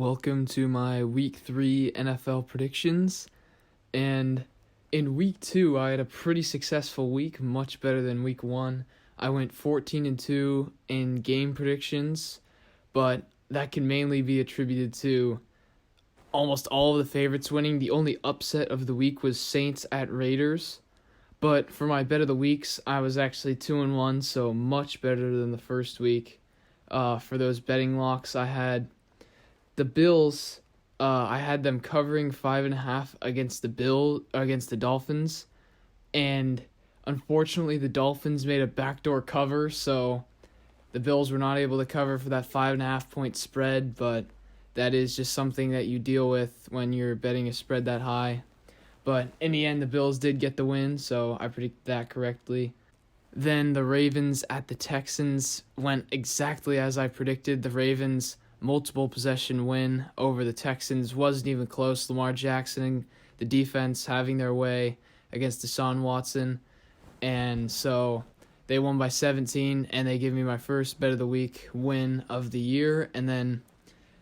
Welcome to my Week 3 NFL predictions. And in Week 2, I had a pretty successful week, much better than Week 1. I went 14-2 in game predictions, but that can mainly be attributed to almost all of the favorites winning. The only upset of the week was Saints at Raiders. But for my bet of the weeks, I was actually 2-1, so much better than the first week. For those betting locks, I had the Bills. I had them covering 5.5 against the Dolphins, and unfortunately, the Dolphins made a backdoor cover, so the Bills were not able to cover for that 5.5 point spread. But that is just something that you deal with when you're betting a spread that high. But in the end, the Bills did get the win, so I predicted that correctly. Then the Ravens at the Texans went exactly as I predicted. The Ravens multiple possession win over the Texans wasn't even close. Lamar Jackson, the defense having their way against Deshaun Watson. And so they won by 17, and they give me my first bet of the week win of the year. And then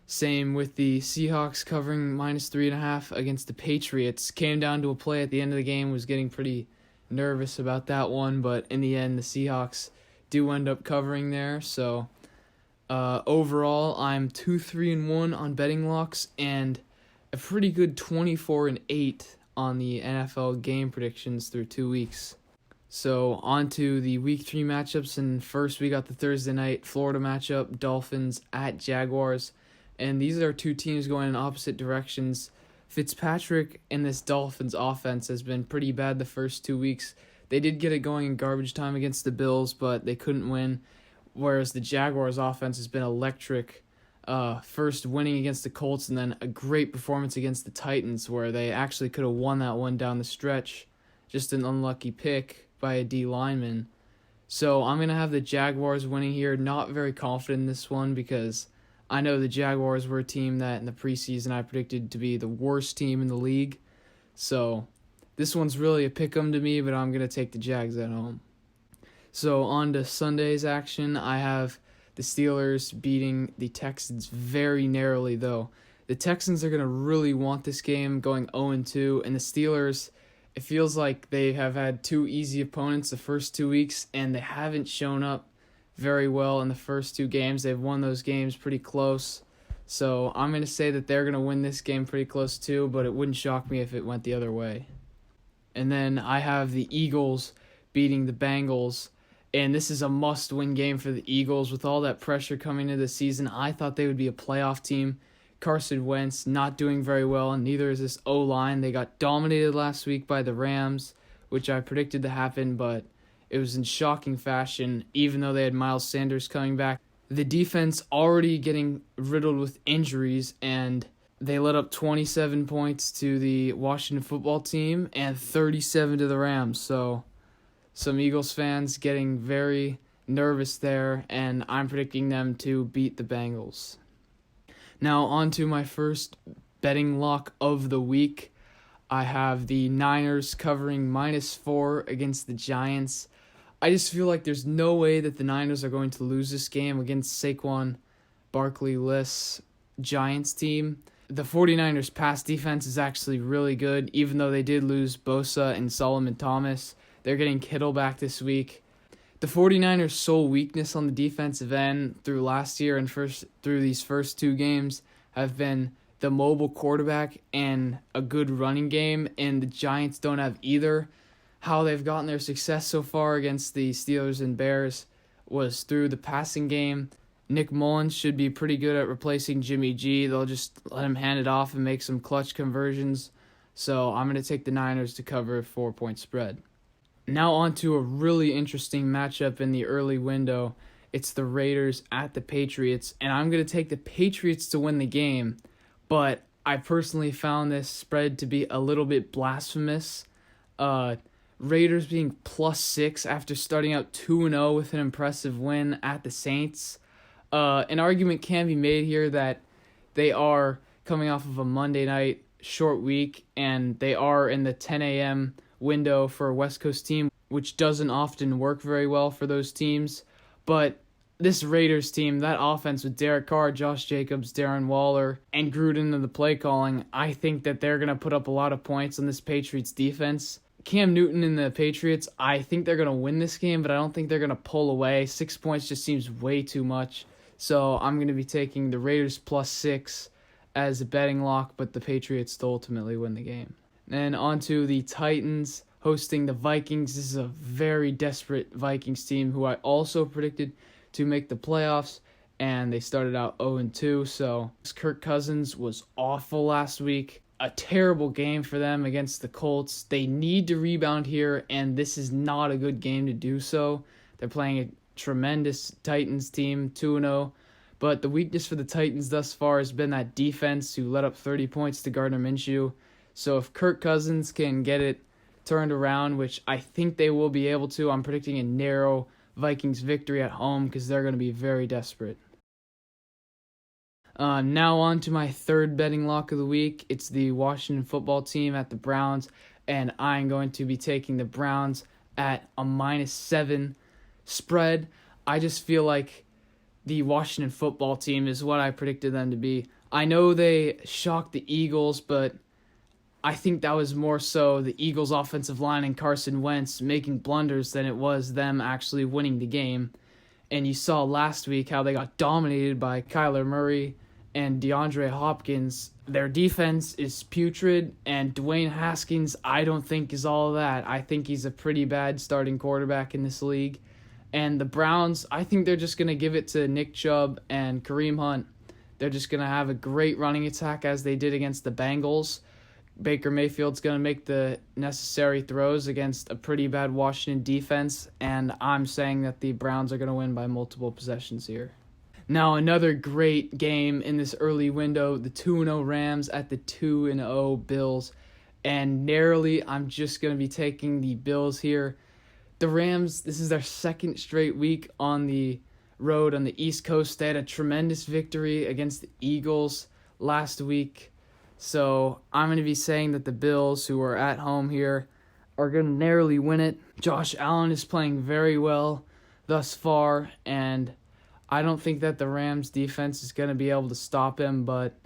same with the Seahawks covering -3.5 against the Patriots. Came down to a play at the end of the game. Was getting pretty nervous about that one, but in the end, the Seahawks do end up covering there. So overall, I'm 2-3-1 on betting locks and a pretty good 24-8 on the NFL game predictions through 2 weeks. So on to the Week 3 matchups, and first we got the Thursday night Florida matchup, Dolphins at Jaguars. And these are two teams going in opposite directions. Fitzpatrick and this Dolphins offense has been pretty bad the first 2 weeks. They did get it going in garbage time against the Bills, but they couldn't win. Whereas the Jaguars offense has been electric. First winning against the Colts and then a great performance against the Titans where they actually could have won that one down the stretch. Just an unlucky pick by a D lineman. So I'm going to have the Jaguars winning here. Not very confident in this one because I know the Jaguars were a team that in the preseason I predicted to be the worst team in the league. So this one's really a pick-em to me, but I'm going to take the Jags at home. So on to Sunday's action, I have the Steelers beating the Texans very narrowly, though. The Texans are going to really want this game going 0-2, and the Steelers, it feels like they have had two easy opponents the first 2 weeks, and they haven't shown up very well in the first two games. They've won those games pretty close. So I'm going to say that they're going to win this game pretty close too, but it wouldn't shock me if it went the other way. And then I have the Eagles beating the Bengals. And this is a must-win game for the Eagles. With all that pressure coming into the season, I thought they would be a playoff team. Carson Wentz not doing very well, and neither is this O-line. They got dominated last week by the Rams, which I predicted to happen, but it was in shocking fashion, even though they had Miles Sanders coming back. The defense already getting riddled with injuries, and they let up 27 points to the Washington football team and 37 to the Rams. So some Eagles fans getting very nervous there, and I'm predicting them to beat the Bengals. Now on to my first betting lock of the week. I have the Niners covering -4 against the Giants. I just feel like there's no way that the Niners are going to lose this game against Saquon Barkley-less Giants team. The 49ers pass defense is actually really good, even though they did lose Bosa and Solomon Thomas. They're getting Kittle back this week. The 49ers' sole weakness on the defensive end through last year and through these first two games have been the mobile quarterback and a good running game, and the Giants don't have either. How they've gotten their success so far against the Steelers and Bears was through the passing game. Nick Mullins should be pretty good at replacing Jimmy G. They'll just let him hand it off and make some clutch conversions. So I'm going to take the Niners to cover a 4-point spread. Now on to a really interesting matchup in the early window. It's the Raiders at the Patriots, and I'm going to take the Patriots to win the game, but I personally found this spread to be a little bit blasphemous. Raiders being +6 after starting out 2-0 with an impressive win at the Saints. An argument can be made here that they are coming off of a Monday night short week, and they are in the 10 a.m. window for a West Coast team, which doesn't often work very well for those teams. But this Raiders team, that offense with Derek Carr, Josh Jacobs, Darren Waller, and Gruden in the play calling, I think that they're going to put up a lot of points on this Patriots defense. Cam Newton and the Patriots, I think they're going to win this game, but I don't think they're going to pull away. 6 points just seems way too much. So I'm going to be taking the Raiders +6 as a betting lock, but the Patriots to ultimately win the game. Then on to the Titans hosting the Vikings. This is a very desperate Vikings team who I also predicted to make the playoffs, and they started out 0-2, so Kirk Cousins was awful last week. A terrible game for them against the Colts. They need to rebound here, and this is not a good game to do so. They're playing a tremendous Titans team, 2-0, but the weakness for the Titans thus far has been that defense who let up 30 points to Gardner Minshew. So if Kirk Cousins can get it turned around, which I think they will be able to, I'm predicting a narrow Vikings victory at home because they're going to be very desperate. Now on to my third betting lock of the week. It's the Washington football team at the Browns, and I'm going to be taking the Browns at a -7 spread. I just feel like the Washington football team is what I predicted them to be. I know they shocked the Eagles, but I think that was more so the Eagles' offensive line and Carson Wentz making blunders than it was them actually winning the game. And you saw last week how they got dominated by Kyler Murray and DeAndre Hopkins. Their defense is putrid, and Dwayne Haskins, I don't think, is all of that. I think he's a pretty bad starting quarterback in this league. And the Browns, I think they're just going to give it to Nick Chubb and Kareem Hunt. They're just going to have a great running attack as they did against the Bengals. Baker Mayfield's going to make the necessary throws against a pretty bad Washington defense, and I'm saying that the Browns are going to win by multiple possessions here. Now, another great game in this early window, the 2-0 Rams at the 2-0 Bills, and narrowly, I'm just going to be taking the Bills here. The Rams, this is their second straight week on the road on the East Coast. They had a tremendous victory against the Eagles last week. So I'm going to be saying that the Bills, who are at home here, are going to narrowly win it. Josh Allen is playing very well thus far, and I don't think that the Rams defense is going to be able to stop him, but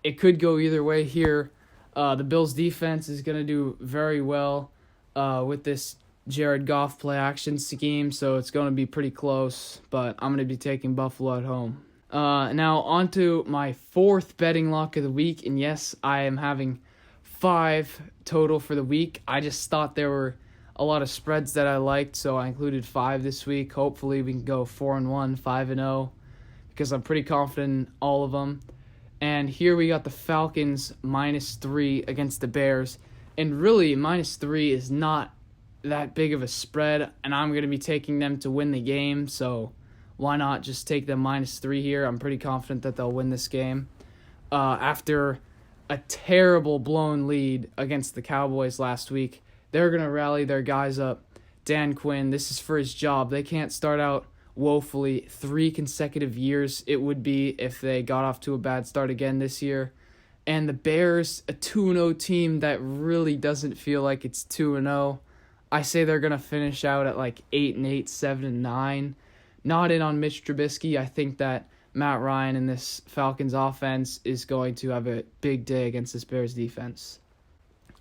it could go either way here. The Bills defense is going to do very well with this Jared Goff play action scheme, so it's going to be pretty close, but I'm going to be taking Buffalo at home. Now on to my fourth betting lock of the week, and yes, I am having 5 total for the week. I just thought there were a lot of spreads that I liked, so I included 5 this week. Hopefully we can go 4-1, 5-0, because I'm pretty confident in all of them. And here we got the Falcons -3 against the Bears, and really -3 is not that big of a spread, and I'm going to be taking them to win the game, so why not just take them -3 here? I'm pretty confident that they'll win this game. After a terrible blown lead against the Cowboys last week, they're going to rally their guys up. Dan Quinn, this is for his job. They can't start out woefully 3 consecutive years it would be if they got off to a bad start again this year. And the Bears, a 2-0 team that really doesn't feel like it's 2-0. I say they're going to finish out at like 8-8, 7-9. Not in on Mitch Trubisky. I think that Matt Ryan and this Falcons offense is going to have a big day against this Bears defense.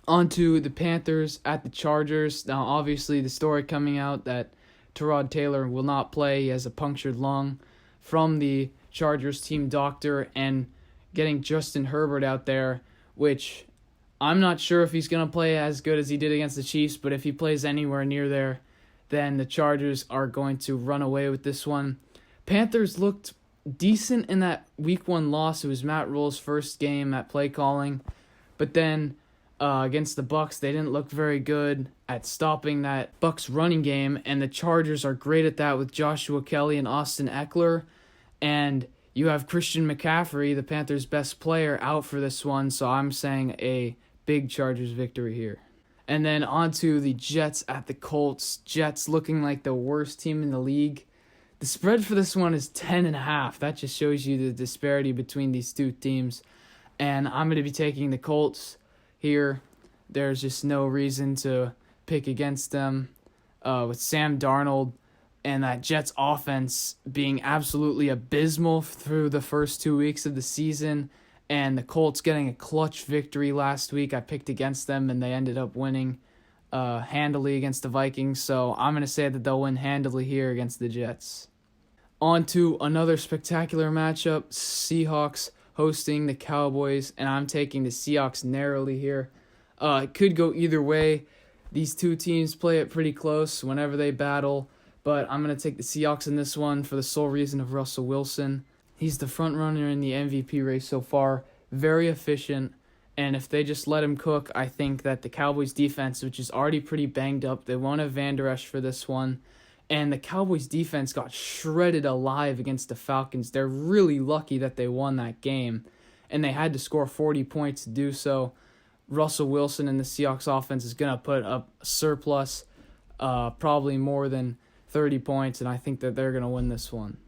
On to the Panthers at the Chargers. Now, obviously, the story coming out that Tyrod Taylor will not play. He has a punctured lung from the Chargers team doctor, and getting Justin Herbert out there, which I'm not sure if he's going to play as good as he did against the Chiefs, but if he plays anywhere near there, then the Chargers are going to run away with this one. Panthers looked decent in that Week 1 loss. It was Matt Rule's first game at play calling. But then against the Bucs, they didn't look very good at stopping that Bucs running game, and the Chargers are great at that with Joshua Kelly and Austin Eckler. And you have Christian McCaffrey, the Panthers' best player, out for this one, so I'm saying a big Chargers victory here. And then on to the Jets at the Colts. Jets looking like the worst team in the league. The spread for this one is 10.5. That just shows you the disparity between these two teams. And I'm going to be taking the Colts here. There's just no reason to pick against them. With Sam Darnold and that Jets offense being absolutely abysmal through the first 2 weeks of the season, and the Colts getting a clutch victory last week. I picked against them, and they ended up winning handily against the Vikings, so I'm going to say that they'll win handily here against the Jets. On to another spectacular matchup, Seahawks hosting the Cowboys, and I'm taking the Seahawks narrowly here. It could go either way. These two teams play it pretty close whenever they battle, but I'm going to take the Seahawks in this one for the sole reason of Russell Wilson. He's the front runner in the MVP race so far, very efficient, and if they just let him cook, I think that the Cowboys defense, which is already pretty banged up, they won't have Van Der Esch for this one, and the Cowboys defense got shredded alive against the Falcons. They're really lucky that they won that game, and they had to score 40 points to do so. Russell Wilson and the Seahawks offense is going to put up a surplus, probably more than 30 points, and I think that they're going to win this one.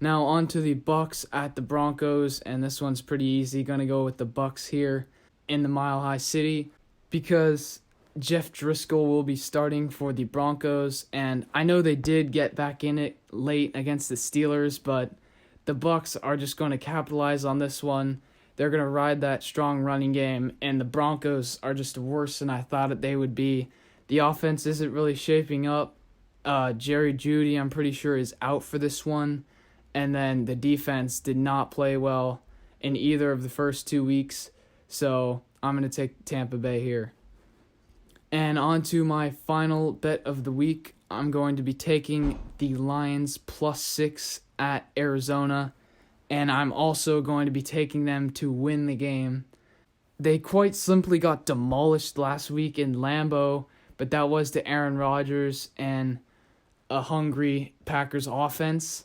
Now on to the Bucs at the Broncos, and this one's pretty easy. Going to go with the Bucs here in the Mile High City because Jeff Driscoll will be starting for the Broncos, and I know they did get back in it late against the Steelers, but the Bucs are just going to capitalize on this one. They're going to ride that strong running game, and the Broncos are just worse than I thought that they would be. The offense isn't really shaping up. Jerry Jeudy, I'm pretty sure, is out for this one, and then the defense did not play well in either of the first 2 weeks, so I'm going to take Tampa Bay here. And on to my final bet of the week. I'm going to be taking the Lions +6 at Arizona, and I'm also going to be taking them to win the game. They quite simply got demolished last week in Lambeau, but that was to Aaron Rodgers and a hungry Packers offense.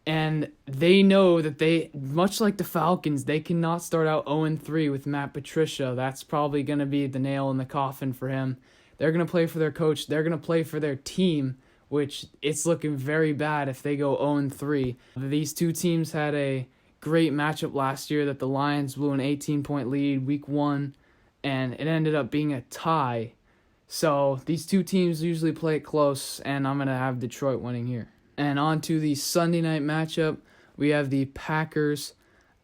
And they know that they, much like the Falcons, they cannot start out 0-3 with Matt Patricia. That's probably going to be the nail in the coffin for him. They're going to play for their coach. They're going to play for their team, which it's looking very bad if they go 0-3. These two teams had a great matchup last year that the Lions blew an 18-point lead week 1, and it ended up being a tie. So these two teams usually play it close, and I'm going to have Detroit winning here. And on to the Sunday night matchup, we have the Packers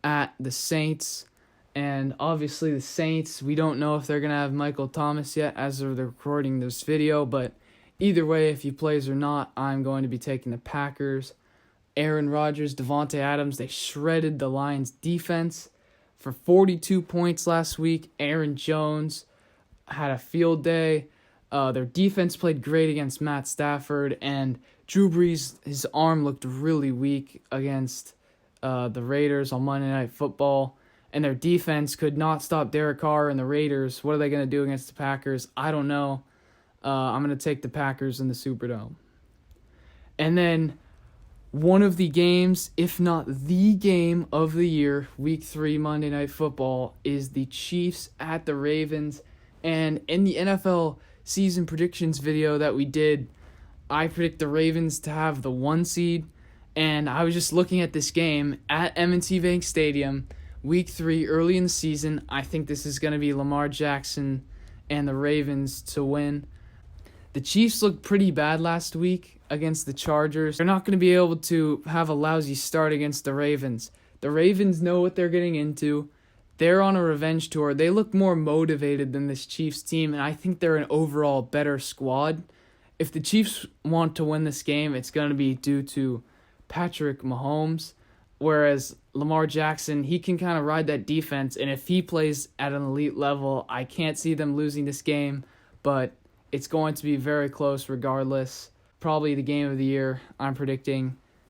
at the Saints. And obviously the Saints, we don't know if they're going to have Michael Thomas yet as of the recording this video. But either way, if he plays or not, I'm going to be taking the Packers. Aaron Rodgers, Devontae Adams, they shredded the Lions defense for 42 points last week. Aaron Jones had a field day. Their defense played great against Matt Stafford, and Drew Brees, his arm looked really weak against the Raiders on Monday Night Football, and their defense could not stop Derek Carr and the Raiders. What are they going to do against the Packers? I don't know. I'm going to take the Packers in the Superdome. And then one of the games, if not the game of the year, Week 3 Monday Night Football, is the Chiefs at the Ravens. And in the NFL season predictions video that we did, I predict the Ravens to have the 1 seed, and I was just looking at this game at M&T Bank Stadium, Week 3, early in the season. I think this is going to be Lamar Jackson and the Ravens to win. The Chiefs looked pretty bad last week against the Chargers. They're not going to be able to have a lousy start against the Ravens. The Ravens know what they're getting into. They're on a revenge tour. They look more motivated than this Chiefs team, and I think they're an overall better squad. If the Chiefs want to win this game, it's going to be due to Patrick Mahomes, whereas Lamar Jackson, he can kind of ride that defense, and if he plays at an elite level, I can't see them losing this game, but it's going to be very close regardless. Probably the game of the year, I'm predicting.